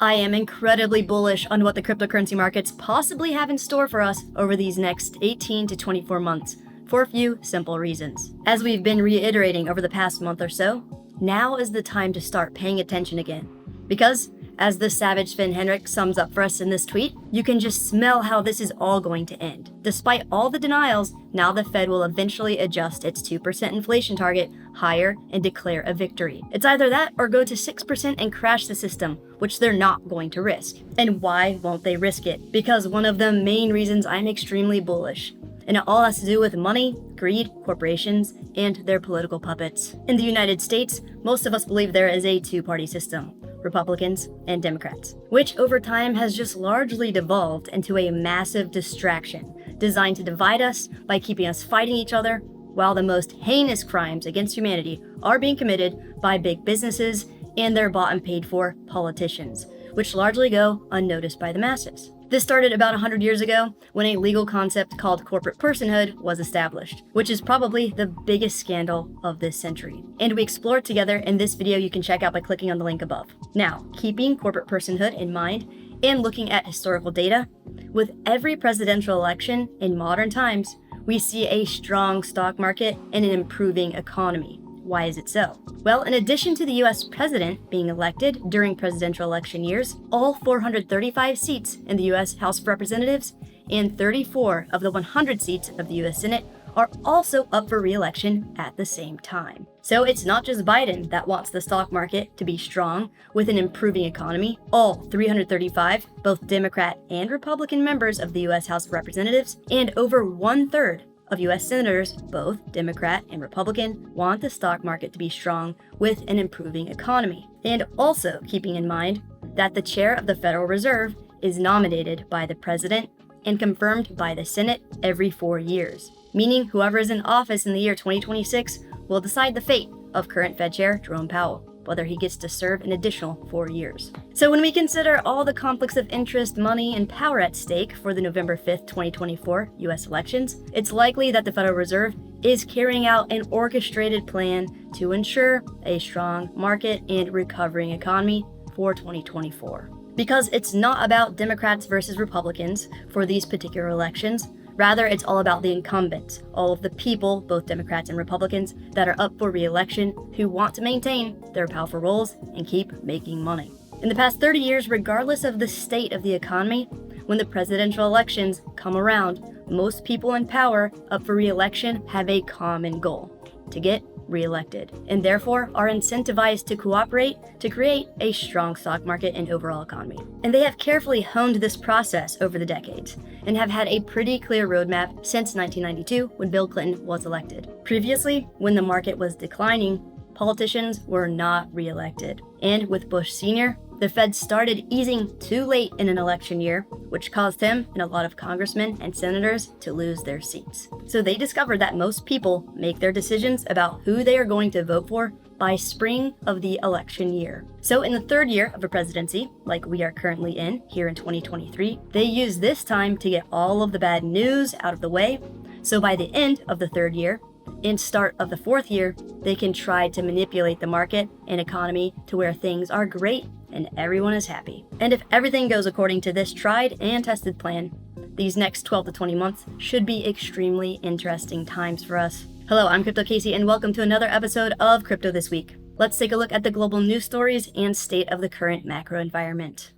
I am incredibly bullish on what the cryptocurrency markets possibly have in store for us over these next 18 to 24 months for a few simple reasons. As we've been reiterating over the past month or so, now is the time to start paying attention again. Because, as the savage Finn Henrik sums up for us in this tweet, you can just smell how this is all going to end. Despite all the denials, now the Fed will eventually adjust its 2% inflation target higher and declare a victory. It's either that or go to 6% and crash the system, which they're not going to risk. And why won't they risk it? Because one of the main reasons I'm extremely bullish. And it all has to do with money, greed, corporations, and their political puppets. In the United States, most of us believe there is a two-party system. Republicans and Democrats, which over time has just largely devolved into a massive distraction designed to divide us by keeping us fighting each other, while the most heinous crimes against humanity are being committed by big businesses and their bought and paid for politicians, which largely go unnoticed by the masses. This started about 100 years ago when a legal concept called corporate personhood was established, which is probably the biggest scandal of this century. And we explore it together in this video you can check out by clicking on the link above. Now, keeping corporate personhood in mind and looking at historical data, with every presidential election in modern times, we see a strong stock market and an improving economy. Why is it so? Well, in addition to the US president being elected during presidential election years, all 435 seats in the US House of Representatives and 34 of the 100 seats of the US Senate are also up for re-election at the same time. So it's not just Biden that wants the stock market to be strong with an improving economy. All 335, both Democrat and Republican members of the US House of Representatives, and over 1/3 of US senators, both Democrat and Republican, want the stock market to be strong with an improving economy. And also keeping in mind that the chair of the Federal Reserve is nominated by the president and confirmed by the Senate every 4 years, meaning whoever is in office in the year 2026 will decide the fate of current Fed Chair Jerome Powell, whether he gets to serve an additional 4 years. So when we consider all the conflicts of interest, money, and power at stake for the November 5th, 2024 US elections, it's likely that the Federal Reserve is carrying out an orchestrated plan to ensure a strong market and recovering economy for 2024. Because it's not about Democrats versus Republicans for these particular elections. Rather, it's all about the incumbents, all of the people, both Democrats and Republicans, that are up for re-election who want to maintain their powerful roles and keep making money. In the past 30 years, regardless of the state of the economy, when the presidential elections come around, most people in power up for re-election have a common goal: to get re-elected, and therefore are incentivized to cooperate to create a strong stock market and overall economy. And they have carefully honed this process over the decades and have had a pretty clear roadmap since 1992 when Bill Clinton was elected. Previously, when the market was declining, politicians were not re-elected. And with Bush Sr., the Fed started easing too late in an election year, which caused him and a lot of congressmen and senators to lose their seats. So they discovered that most people make their decisions about who they are going to vote for by spring of the election year. So in the third year of a presidency, like we are currently in here in 2023, they use this time to get all of the bad news out of the way. So by the end of the third year, and start of the fourth year, they can try to manipulate the market and economy to where things are great and everyone is happy. And if everything goes according to this tried and tested plan, these next 12 to 20 months should be extremely interesting times for us. Hello, I'm Crypto Casey and welcome to another episode of Crypto This Week. Let's take a look at the global news stories and state of the current macro environment.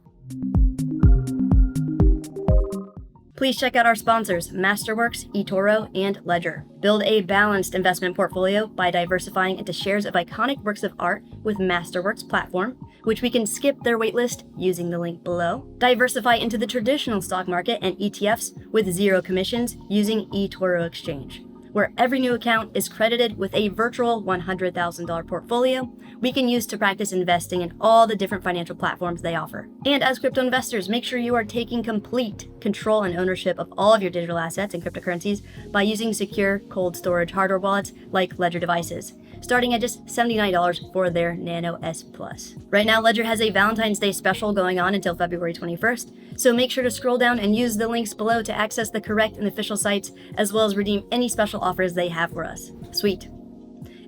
Please check out our sponsors, Masterworks, eToro, and Ledger. Build a balanced investment portfolio by diversifying into shares of iconic works of art with Masterworks platform, which we can skip their waitlist using the link below. Diversify into the traditional stock market and ETFs with zero commissions using eToro Exchange, where every new account is credited with a virtual $100,000 portfolio we can use to practice investing in all the different financial platforms they offer. And as crypto investors, make sure you are taking complete control and ownership of all of your digital assets and cryptocurrencies by using secure cold storage hardware wallets like Ledger devices, starting at just $79 for their Nano S Plus. Right now, Ledger has a Valentine's Day special going on until February 21st, so make sure to scroll down and use the links below to access the correct and official sites, as well as redeem any special offers they have for us. Sweet.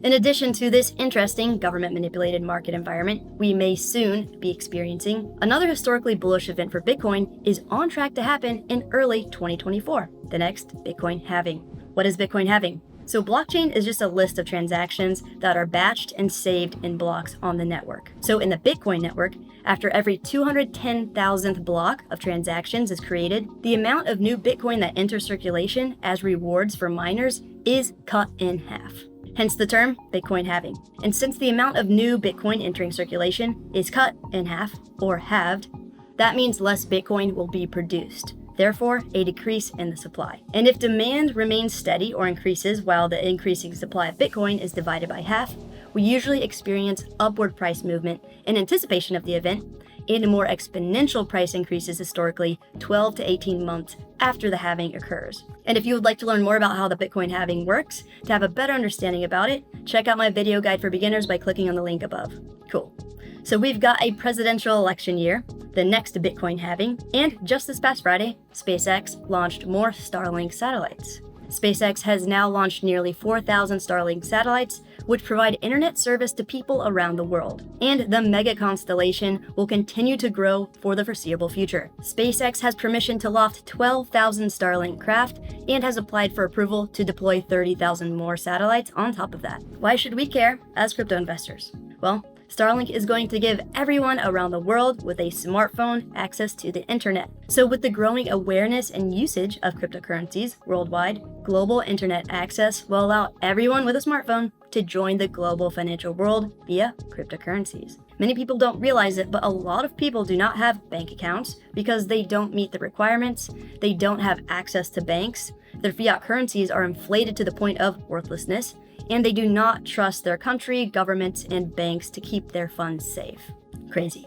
In addition to this interesting government-manipulated market environment we may soon be experiencing, another historically bullish event for Bitcoin is on track to happen in early 2024, the next Bitcoin halving. What is Bitcoin halving? So blockchain is just a list of transactions that are batched and saved in blocks on the network. So in the Bitcoin network, after every 210,000th block of transactions is created, the amount of new Bitcoin that enters circulation as rewards for miners is cut in half. Hence the term Bitcoin halving. And since the amount of new Bitcoin entering circulation is cut in half, or halved, that means less Bitcoin will be produced. Therefore, a decrease in the supply. And if demand remains steady or increases while the increasing supply of Bitcoin is divided by half, we usually experience upward price movement in anticipation of the event, and more exponential price increases historically 12 to 18 months after the halving occurs. And if you would like to learn more about how the Bitcoin halving works, to have a better understanding about it, check out my video guide for beginners by clicking on the link above. Cool. So we've got a presidential election year, the next Bitcoin halving, and just this past Friday, SpaceX launched more Starlink satellites. SpaceX has now launched nearly 4,000 Starlink satellites, which provide internet service to people around the world. And the mega constellation will continue to grow for the foreseeable future. SpaceX has permission to loft 12,000 Starlink craft and has applied for approval to deploy 30,000 more satellites on top of that. Why should we care as crypto investors? Well, Starlink is going to give everyone around the world with a smartphone access to the internet. So with the growing awareness and usage of cryptocurrencies worldwide, global internet access will allow everyone with a smartphone to join the global financial world via cryptocurrencies. Many people don't realize it, but a lot of people do not have bank accounts because they don't meet the requirements, they don't have access to banks, their fiat currencies are inflated to the point of worthlessness, and they do not trust their country, governments, and banks to keep their funds safe. Crazy.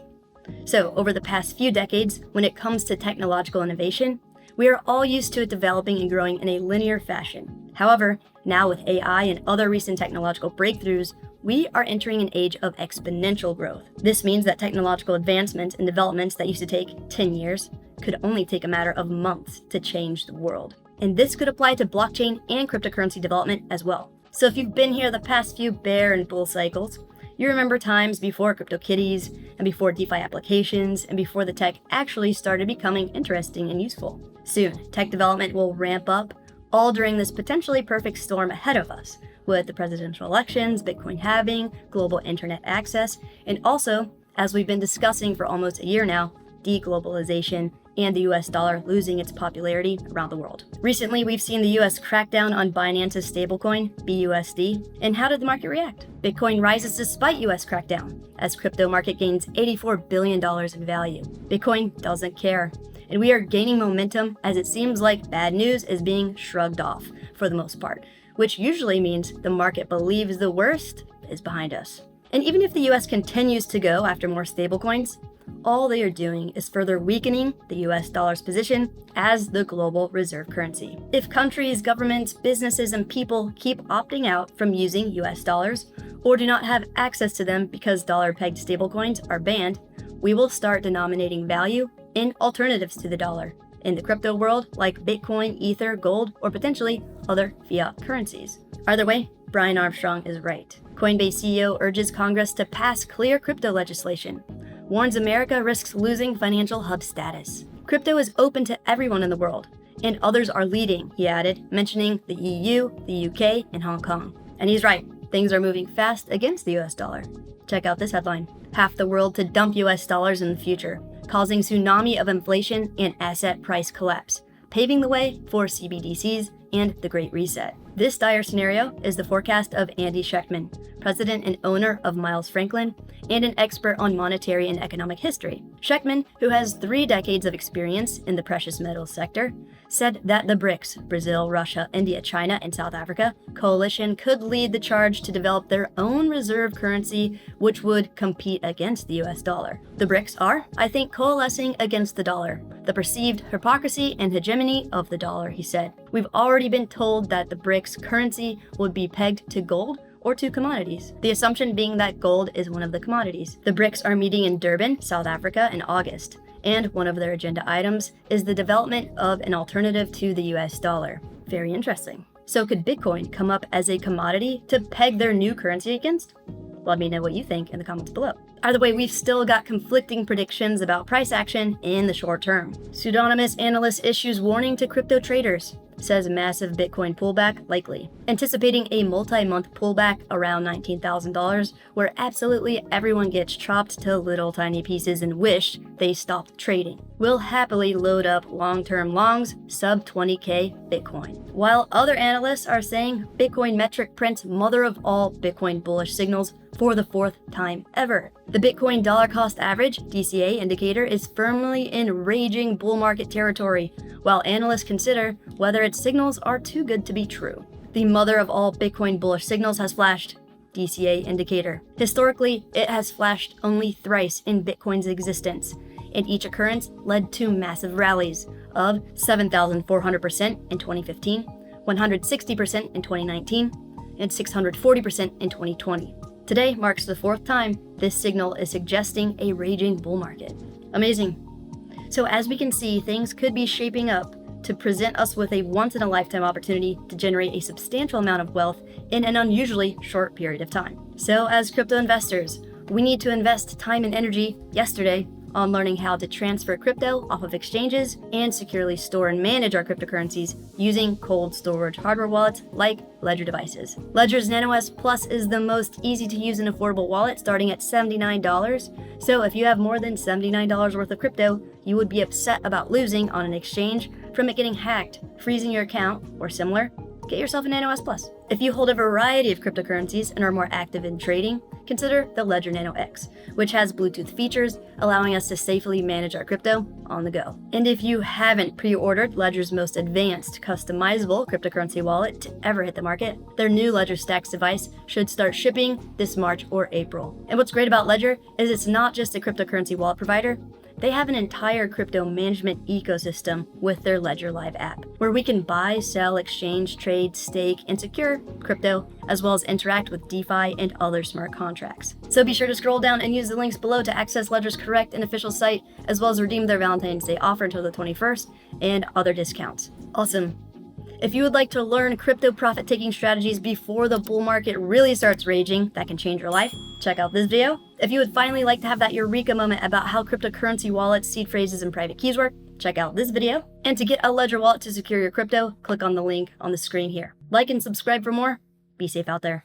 So, over the past few decades, when it comes to technological innovation, we are all used to it developing and growing in a linear fashion. However, now with AI and other recent technological breakthroughs, we are entering an age of exponential growth. This means that technological advancements and developments that used to take 10 years could only take a matter of months to change the world. And this could apply to blockchain and cryptocurrency development as well. So if you've been here the past few bear and bull cycles, you remember times before CryptoKitties and before DeFi applications and before the tech actually started becoming interesting and useful. Soon, tech development will ramp up, all during this potentially perfect storm ahead of us, with the presidential elections, Bitcoin halving, global internet access, and also, as we've been discussing for almost a year now, deglobalization and the US dollar losing its popularity around the world. Recently, we've seen the US crackdown on Binance's stablecoin, BUSD, and how did the market react? Bitcoin rises despite US crackdown, as crypto market gains $84 billion in value. Bitcoin doesn't care, and we are gaining momentum as it seems like bad news is being shrugged off for the most part, which usually means the market believes the worst is behind us. And even if the US continues to go after more stablecoins, all they are doing is further weakening the US dollar's position as the global reserve currency. If countries, governments, businesses, and people keep opting out from using US dollars or do not have access to them because dollar-pegged stablecoins are banned, we will start denominating value in alternatives to the dollar in the crypto world like Bitcoin, Ether, gold, or potentially other fiat currencies. Either way, Brian Armstrong is right. Coinbase CEO urges Congress to pass clear crypto legislation, warns America risks losing financial hub status. Crypto is open to everyone in the world, and others are leading, he added, mentioning the EU, the UK, and Hong Kong. And he's right, things are moving fast against the US dollar. Check out this headline. Half the world to dump US dollars in the future, causing tsunami of inflation and asset price collapse, paving the way for CBDCs and the Great Reset. This dire scenario is the forecast of Andy Schectman, president and owner of Miles Franklin, and an expert on monetary and economic history. Schectman, who has 3 decades of experience in the precious metals sector, said that the BRICS, Brazil, Russia, India, China, and South Africa, coalition could lead the charge to develop their own reserve currency, which would compete against the US dollar. The BRICS are, I think, coalescing against the dollar, the perceived hypocrisy and hegemony of the dollar, he said. We've already been told that the BRICS currency would be pegged to gold or to commodities, the assumption being that gold is one of the commodities. The BRICS are meeting in Durban, South Africa in August, and one of their agenda items is the development of an alternative to the US dollar. Very interesting. So could Bitcoin come up as a commodity to peg their new currency against? Let me know what you think in the comments below. Either way, we've still got conflicting predictions about price action in the short term. Pseudonymous analyst issues warning to crypto traders. Says massive Bitcoin pullback likely. Anticipating a multi-month pullback around $19,000 where absolutely everyone gets chopped to little tiny pieces and wish they stopped trading. We'll happily load up long-term longs sub 20k Bitcoin. While other analysts are saying Bitcoin metric prints mother of all Bitcoin bullish signals for the 4th time ever. The Bitcoin dollar cost average DCA indicator is firmly in raging bull market territory, while analysts consider whether its signals are too good to be true. The mother of all Bitcoin bullish signals has flashed, DCA indicator. Historically, it has flashed only thrice in Bitcoin's existence, and each occurrence led to massive rallies of 7,400% in 2015, 160% in 2019, and 640% in 2020. Today marks the 4th time this signal is suggesting a raging bull market. Amazing. So as we can see, things could be shaping up to present us with a once-in-a-lifetime opportunity to generate a substantial amount of wealth in an unusually short period of time. So as crypto investors, we need to invest time and energy yesterday on learning how to transfer crypto off of exchanges and securely store and manage our cryptocurrencies using cold storage hardware wallets like Ledger devices. Ledger's Nano S Plus is the most easy to use and affordable wallet starting at $79. So if you have more than $79 worth of crypto, you would be upset about losing on an exchange from it getting hacked, freezing your account, or similar. Get yourself a Nano S Plus. If you hold a variety of cryptocurrencies and are more active in trading, consider the Ledger Nano X, which has Bluetooth features, allowing us to safely manage our crypto on the go. And if you haven't pre-ordered Ledger's most advanced customizable cryptocurrency wallet to ever hit the market, their new Ledger Stax device should start shipping this March or April. And what's great about Ledger is it's not just a cryptocurrency wallet provider. They have an entire crypto management ecosystem with their Ledger Live app, where we can buy, sell, exchange, trade, stake, and secure crypto, as well as interact with DeFi and other smart contracts. So be sure to scroll down and use the links below to access Ledger's correct and official site, as well as redeem their Valentine's Day offer until the 21st and other discounts. Awesome. If you would like to learn crypto profit-taking strategies before the bull market really starts raging that can change your life, check out this video. If you would finally like to have that eureka moment about how cryptocurrency wallets, seed phrases, and private keys work, check out this video. And to get a Ledger wallet to secure your crypto, click on the link on the screen here. Like and subscribe for more. Be safe out there.